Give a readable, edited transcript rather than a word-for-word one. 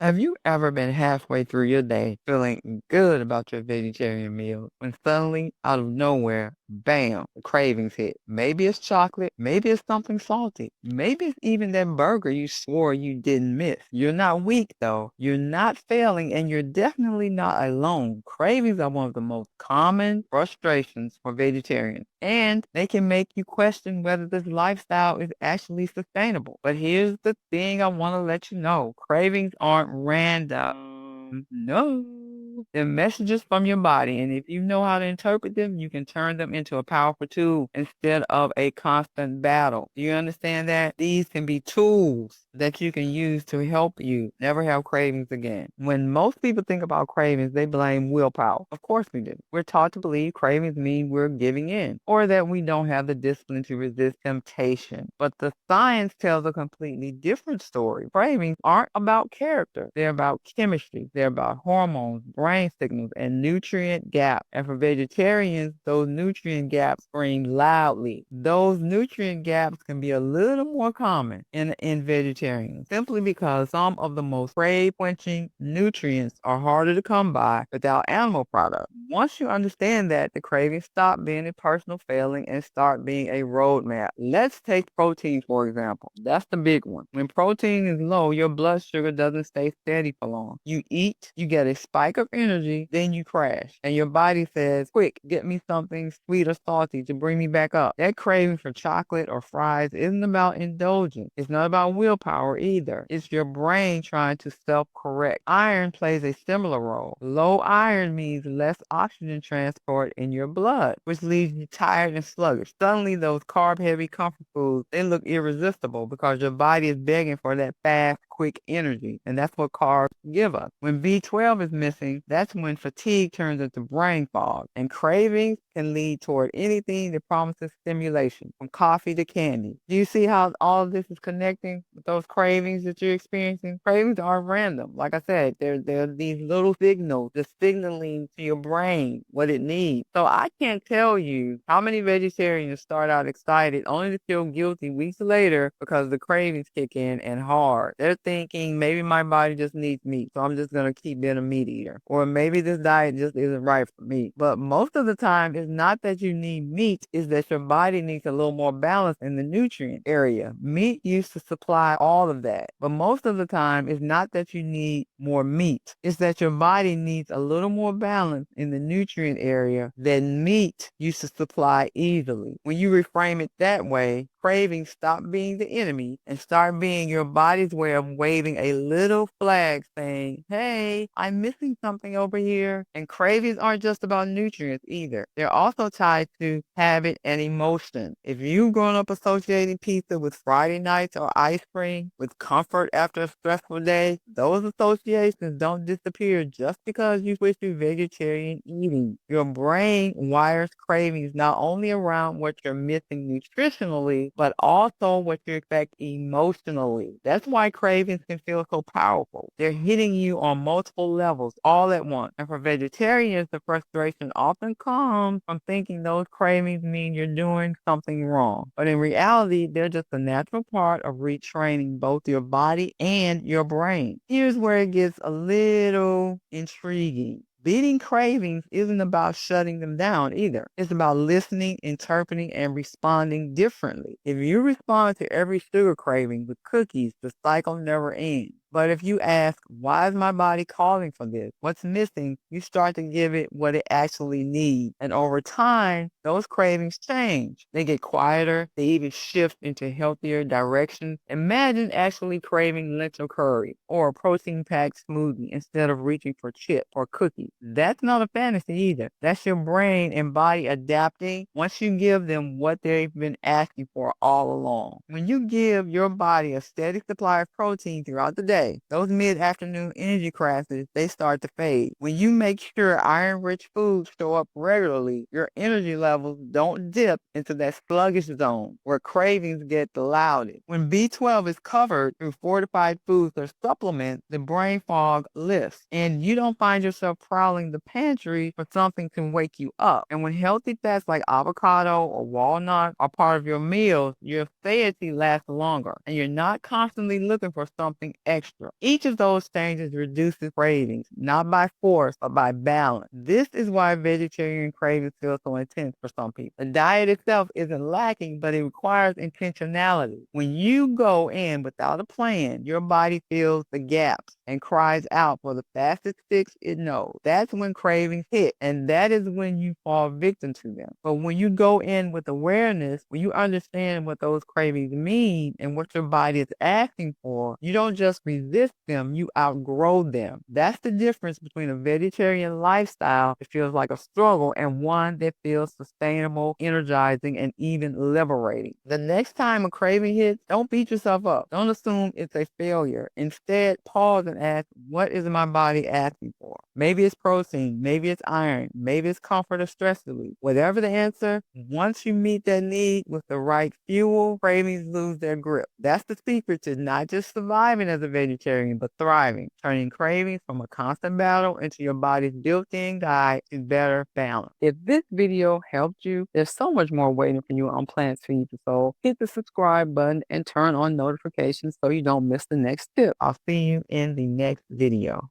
Have you ever been halfway through your day feeling good about your vegetarian meal when suddenly, out of nowhere, bam, the cravings hit? Maybe it's chocolate, maybe it's something salty, maybe it's even that burger you swore you didn't miss. You're not weak though, you're not failing, and you're definitely not alone. Cravings are one of the most common frustrations for vegetarians, and they can make you question whether this lifestyle is actually sustainable. But here's the thing I want to let you know: cravings aren't random. No. They're messages from your body, and if you know how to interpret them, you can turn them into a powerful tool instead of a constant battle. Do you understand that? These can be tools that you can use to help you never have cravings again. When most people think about cravings, they blame willpower. Of course we do. We're taught to believe cravings mean we're giving in or that we don't have the discipline to resist temptation. But the science tells a completely different story. Cravings aren't about character. They're about chemistry. They're about hormones, brain signals, and nutrient gaps. And for vegetarians, those nutrient gaps scream loudly. Those nutrient gaps can be a little more common in vegetarians simply because some of the most crave-quenching nutrients are harder to come by without animal products. Once you understand that, the cravings stop being a personal failing and start being a roadmap. Let's take protein, for example. That's the big one. When protein is low, your blood sugar doesn't stay steady for long. You eat, you get a spike of energy, then you crash. And your body says, quick, get me something sweet or salty to bring me back up. That craving for chocolate or fries isn't about indulgence. It's not about willpower either. It's your brain trying to self-correct. Iron plays a similar role. Low iron means less oxygen transport in your blood, which leaves you tired and sluggish. Suddenly, those carb-heavy comfort foods, they look irresistible because your body is begging for that fast, quick energy. And that's what carbs give us. When B12 is missing, that's when fatigue turns into brain fog. And cravings can lead toward anything that promises stimulation, from coffee to candy. Do you see how all of this is connecting with those cravings that you're experiencing? Cravings aren't random. Like I said, they're these little signals just signaling to your brain what it needs. So I can't tell you how many vegetarians start out excited only to feel guilty weeks later because the cravings kick in and hard. They're thinking maybe my body just needs meat, so I'm just going to keep being a meat eater. Or maybe this diet just isn't right for me. But most of the time, it's not that you need meat, it's that your body needs a little more balance in the nutrient area. Meat used to supply all of that. But most of the time, it's not that you need more meat, it's that your body needs a little more balance in the nutrient area that meat used to supply easily. When you reframe it that way, cravings stop being the enemy and start being your body's way of waving a little flag saying, hey, I'm missing something over here. And cravings aren't just about nutrients either. They're also tied to habit and emotion. If you've grown up associating pizza with Friday nights or ice cream with comfort after a stressful day, those associations don't disappear just because you switch to vegetarian eating. Your brain wires cravings not only around what you're missing nutritionally, but also what you expect emotionally. That's why cravings can feel so powerful. They're hitting you on multiple levels all at once. And for vegetarians, the frustration often comes from thinking those cravings mean you're doing something wrong. But in reality, they're just a natural part of retraining both your body and your brain. Here's where it gets a little intriguing. Beating cravings isn't about shutting them down either. It's about listening, interpreting, and responding differently. If you respond to every sugar craving with cookies, the cycle never ends. But if you ask, why is my body calling for this? What's missing? You start to give it what it actually needs. And over time, those cravings change. They get quieter. They even shift into healthier directions. Imagine actually craving lentil curry or a protein-packed smoothie instead of reaching for chips or cookies. That's not a fantasy either. That's your brain and body adapting once you give them what they've been asking for all along. When you give your body a steady supply of protein throughout the day, those mid-afternoon energy crashes, they start to fade. When you make sure iron-rich foods show up regularly, your energy levels don't dip into that sluggish zone where cravings get the loudest. When B12 is covered through fortified foods or supplements, the brain fog lifts, and you don't find yourself prowling the pantry for something to wake you up. And when healthy fats like avocado or walnut are part of your meals, your satiety lasts longer, and you're not constantly looking for something extra. extra. Each of those changes reduces cravings, not by force, but by balance. This is why vegetarian cravings feel so intense for some people. The diet itself isn't lacking, but it requires intentionality. When you go in without a plan, your body fills the gaps and cries out for the fastest fix it knows. That's when cravings hit, and that is when you fall victim to them. But when you go in with awareness, when you understand what those cravings mean and what your body is asking for, you don't just resist them, you outgrow them. That's the difference between a vegetarian lifestyle that feels like a struggle and one that feels sustainable, energizing, and even liberating. The next time a craving hits, don't beat yourself up. Don't assume it's a failure. Instead, pause and ask, what is my body asking for? Maybe it's protein, maybe it's iron, maybe it's comfort or stress relief. Whatever the answer, once you meet that need with the right fuel, cravings lose their grip. That's the secret to not just surviving as a vegetarian, but thriving, turning cravings from a constant battle into your body's built-in guide to better balance. If this video helped you, there's so much more waiting for you on Plants Feed the Soul. Hit the subscribe button and turn on notifications so you don't miss the next tip. I'll see you in the next video.